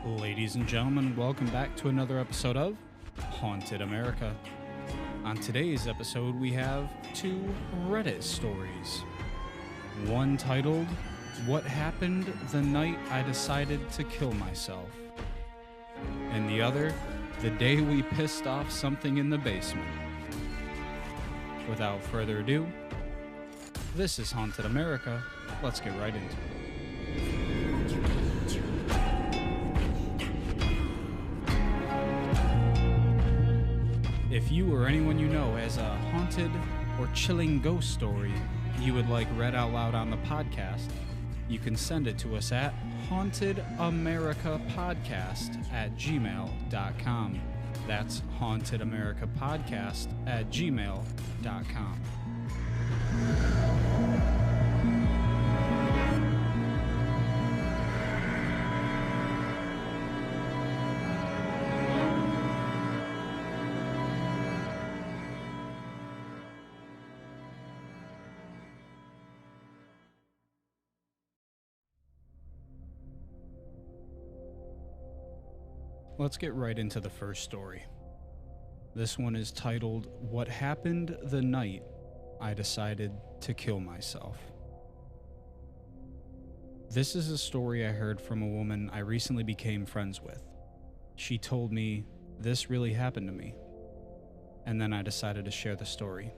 Ladies and gentlemen, welcome back to another episode of Haunted America. On today's episode, we have two Reddit stories. One titled, What Happened the Night I Decided to Kill Myself? And the other, The Day We Pissed Off Something in the Basement. Without further ado, this is Haunted America. Let's get right into it. If you or anyone you know has a haunted or chilling ghost story you would like read out loud on the podcast, you can send it to us at hauntedamericapodcast@gmail.com. That's hauntedamericapodcast@gmail.com. Let's get right into the first story. This one is titled, What Happened the Night I Decided to Kill Myself? This is a story I heard from a woman I recently became friends with. She told me this really happened to me, and then I decided to share the story.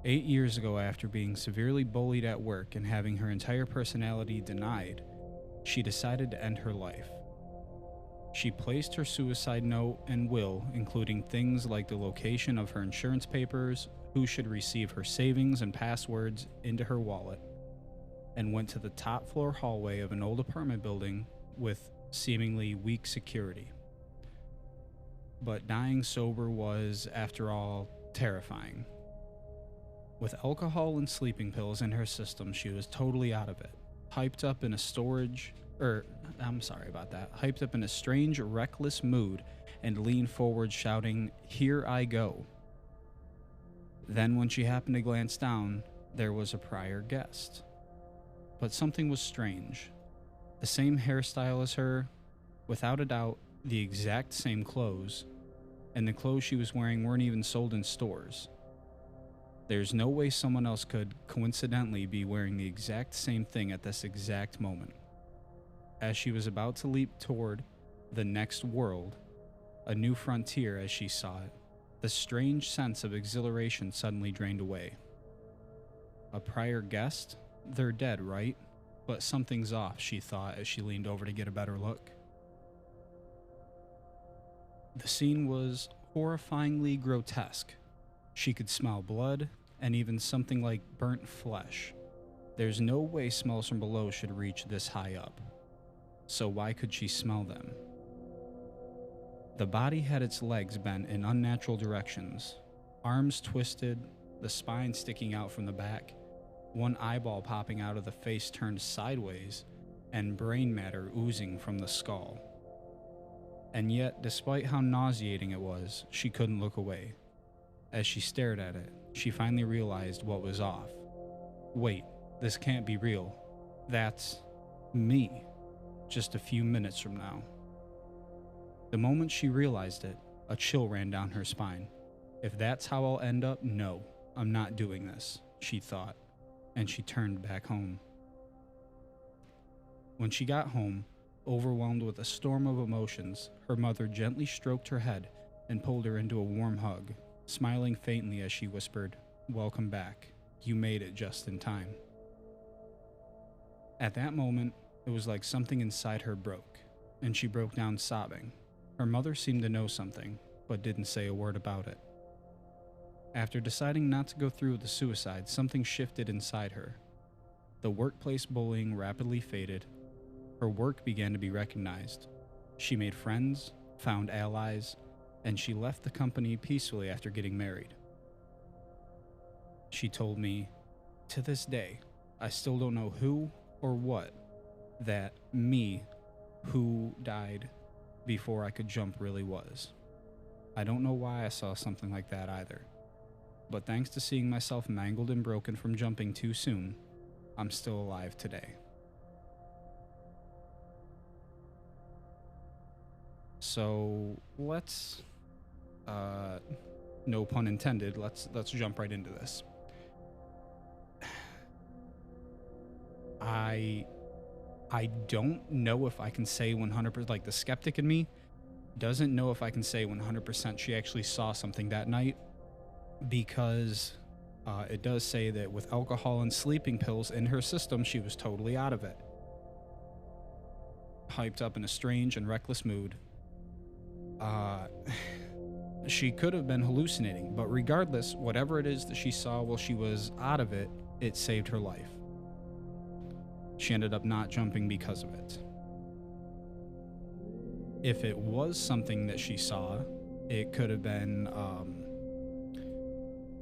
8 years ago, after being severely bullied at work and having her entire personality denied, she decided to end her life. She placed her suicide note and will, including things like the location of her insurance papers, who should receive her savings and passwords, into her wallet, and went to the top floor hallway of an old apartment building with seemingly weak security. But dying sober was, after all, terrifying. With alcohol and sleeping pills in her system, she was totally out of it, hyped up in a strange, reckless mood, and leaned forward shouting, "Here I go." Then when she happened to glance down, there was a prior guest. But something was strange. The same hairstyle as her, without a doubt, the exact same clothes, and the clothes she was wearing weren't even sold in stores. There's no way someone else could coincidentally be wearing the exact same thing at this exact moment. As she was about to leap toward the next world, a new frontier as she saw it, the strange sense of exhilaration suddenly drained away. A prior guest? They're dead, right? But something's off, she thought as she leaned over to get a better look. The scene was horrifyingly grotesque. She could smell blood and even something like burnt flesh. There's no way smells from below should reach this high up. So why could she smell them? The body had its legs bent in unnatural directions, arms twisted, the spine sticking out from the back, one eyeball popping out of the face turned sideways, and brain matter oozing from the skull. And yet, despite how nauseating it was, she couldn't look away. As she stared at it, she finally realized what was off. Wait, this can't be real. That's me. Just a few minutes from now. The moment she realized it, a chill ran down her spine. If that's how I'll end up, no, I'm not doing this, she thought, and she turned back home. When she got home, overwhelmed with a storm of emotions, her mother gently stroked her head and pulled her into a warm hug, smiling faintly as she whispered, "Welcome back. You made it just in time." At that moment, it was like something inside her broke, and she broke down sobbing. Her mother seemed to know something, but didn't say a word about it. After deciding not to go through with the suicide, something shifted inside her. The workplace bullying rapidly faded. Her work began to be recognized. She made friends, found allies, and she left the company peacefully after getting married. She told me, "To this day, I still don't know who or what that me who died before I could jump really was. I don't know why I saw something like that either. But thanks to seeing myself mangled and broken from jumping too soon, I'm still alive today." So let's, no pun intended, let's jump right into this. I don't know if I can say 100%, like the skeptic in me doesn't know if I can say 100% she actually saw something that night, because it does say that with alcohol and sleeping pills in her system, she was totally out of it. Hyped up in a strange and reckless mood. She could have been hallucinating, but regardless, whatever it is that she saw while she was out of it, it saved her life. She ended up not jumping because of it. If it was something that she saw, it could have been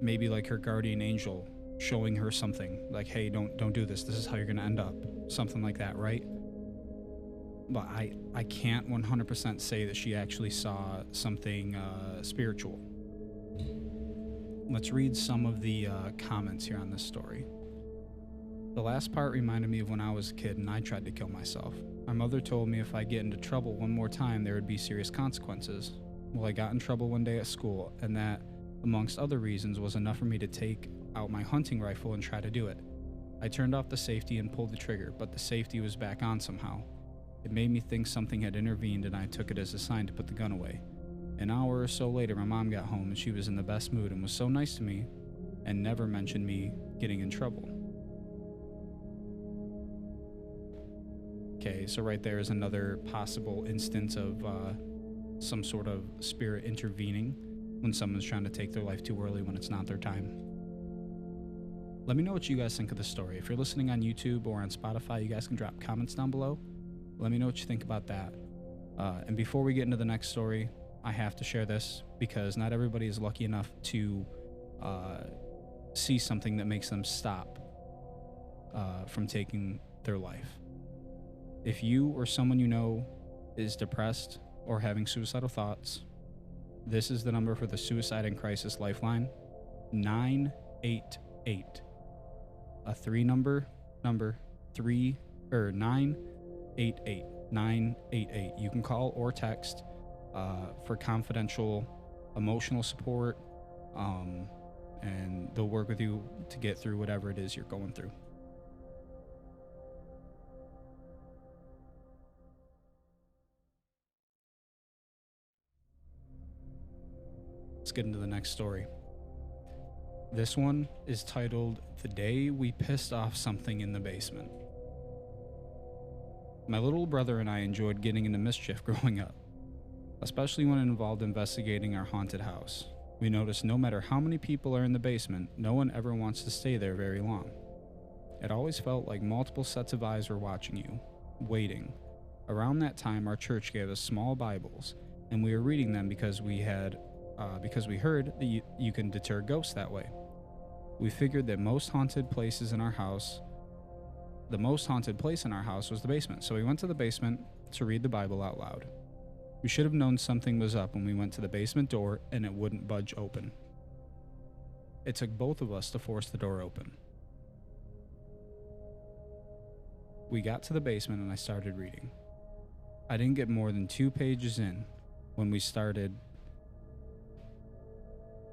maybe like her guardian angel showing her something, like, hey, don't do this. This is how you're going to end up. Something like that, right? But I can't 100% say that she actually saw something spiritual. Let's read some of the comments here on this story. The last part reminded me of when I was a kid and I tried to kill myself. My mother told me if I get into trouble one more time, there would be serious consequences. Well, I got in trouble one day at school, and that, amongst other reasons, was enough for me to take out my hunting rifle and try to do it. I turned off the safety and pulled the trigger, but the safety was back on somehow. It made me think something had intervened, and I took it as a sign to put the gun away. An hour or so later, my mom got home, and she was in the best mood and was so nice to me and never mentioned me getting in trouble. Okay, so right there is another possible instance of some sort of spirit intervening when someone's trying to take their life too early when it's not their time. Let me know what you guys think of the story. If you're listening on YouTube or on Spotify, you guys can drop comments down below. Let me know what you think about that. And before we get into the next story, I have to share this because not everybody is lucky enough to see something that makes them stop from taking their life. If you or someone you know is depressed or having suicidal thoughts, this is the number for the Suicide and Crisis Lifeline, 988. A 988. 988. You can call or text for confidential emotional support, and they'll work with you to get through whatever it is you're going through. Let's get into the next story. This one is titled, "The Day We Pissed Off Something in the Basement." My little brother and I enjoyed getting into mischief growing up, especially when it involved investigating our haunted house. We noticed no matter how many people are in the basement, no one ever wants to stay there very long. It always felt like multiple sets of eyes were watching you, waiting. Around that time, our church gave us small Bibles, and we were reading them because we heard that you can deter ghosts that way. We figured that the most haunted place in our house was the basement, so we went to the basement to read the Bible out loud. We should have known something was up when we went to the basement door and it wouldn't budge open. It took both of us to force the door open. We got to the basement and I started reading. I didn't get more than 2 pages in when we started.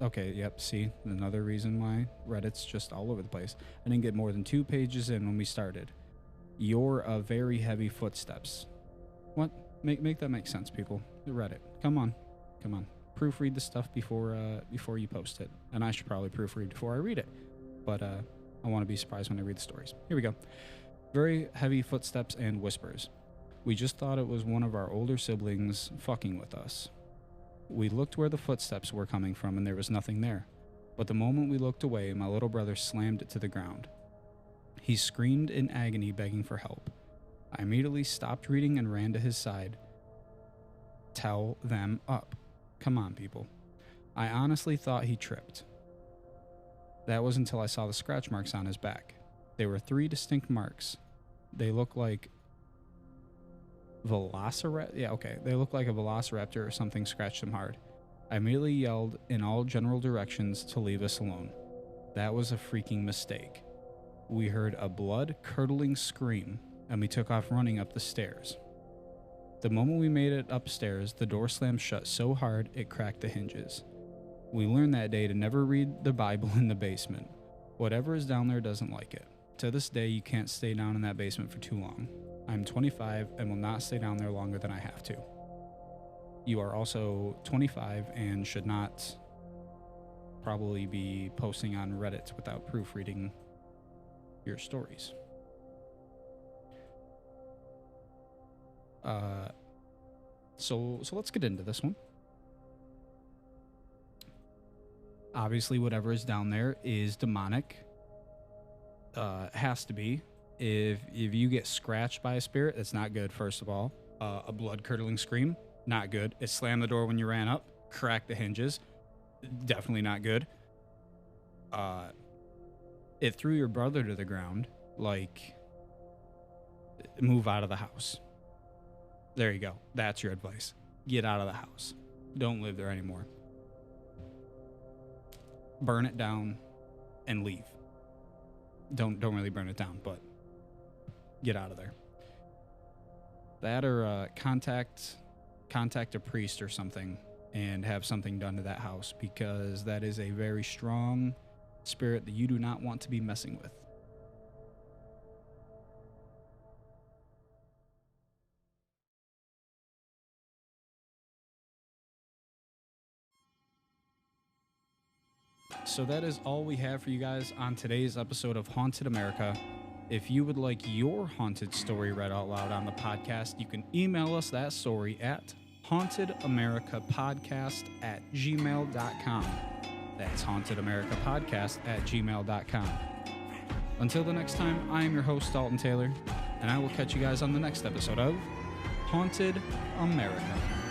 Okay, yep, see, another reason why Reddit's just all over the place. I didn't get more than 2 pages in when we started. You're a very heavy footsteps. What? Make that make sense, people. Reddit, come on. Proofread the stuff before you post it. And I should probably proofread before I read it. But I want to be surprised when I read the stories. Here we go. Very heavy footsteps and whispers. We just thought it was one of our older siblings fucking with us. We looked where the footsteps were coming from and there was nothing there. But the moment we looked away, my little brother slammed it to the ground. He screamed in agony, begging for help. I immediately stopped reading and ran to his side. Tell them up. Come on, people. I honestly thought he tripped. That was until I saw the scratch marks on his back. There were 3 distinct marks. They look like They look like a velociraptor or something scratched him hard. I immediately yelled in all general directions to leave us alone. That was a freaking mistake. We heard a blood-curdling scream, and we took off running up the stairs. The moment we made it upstairs, the door slammed shut so hard it cracked the hinges. We learned that day to never read the Bible in the basement. Whatever is down there doesn't like it. To this day, you can't stay down in that basement for too long. I'm 25 and will not stay down there longer than I have to. You are also 25 and should not probably be posting on Reddit without proofreading your stories. So let's get into this one. Obviously, whatever is down there is demonic. Has to be. If you get scratched by a spirit, that's not good, first of all. A blood-curdling scream, not good. It slammed the door when you ran up, cracked the hinges, definitely not good. It threw your brother to the ground, like, move out of the house. There you go. That's your advice. Get out of the house. Don't live there anymore. Burn it down and leave. Don't really burn it down, but get out of there. That or contact a priest or something and have something done to that house, because that is a very strong spirit that you do not want to be messing with. So that is all we have for you guys on today's episode of Haunted America. If you would like your haunted story read out loud on the podcast, you can email us that story at hauntedamericapodcast@gmail.com. That's hauntedamericapodcast@gmail.com. Until the next time, I am your host, Dalton Taylor, and I will catch you guys on the next episode of Haunted America.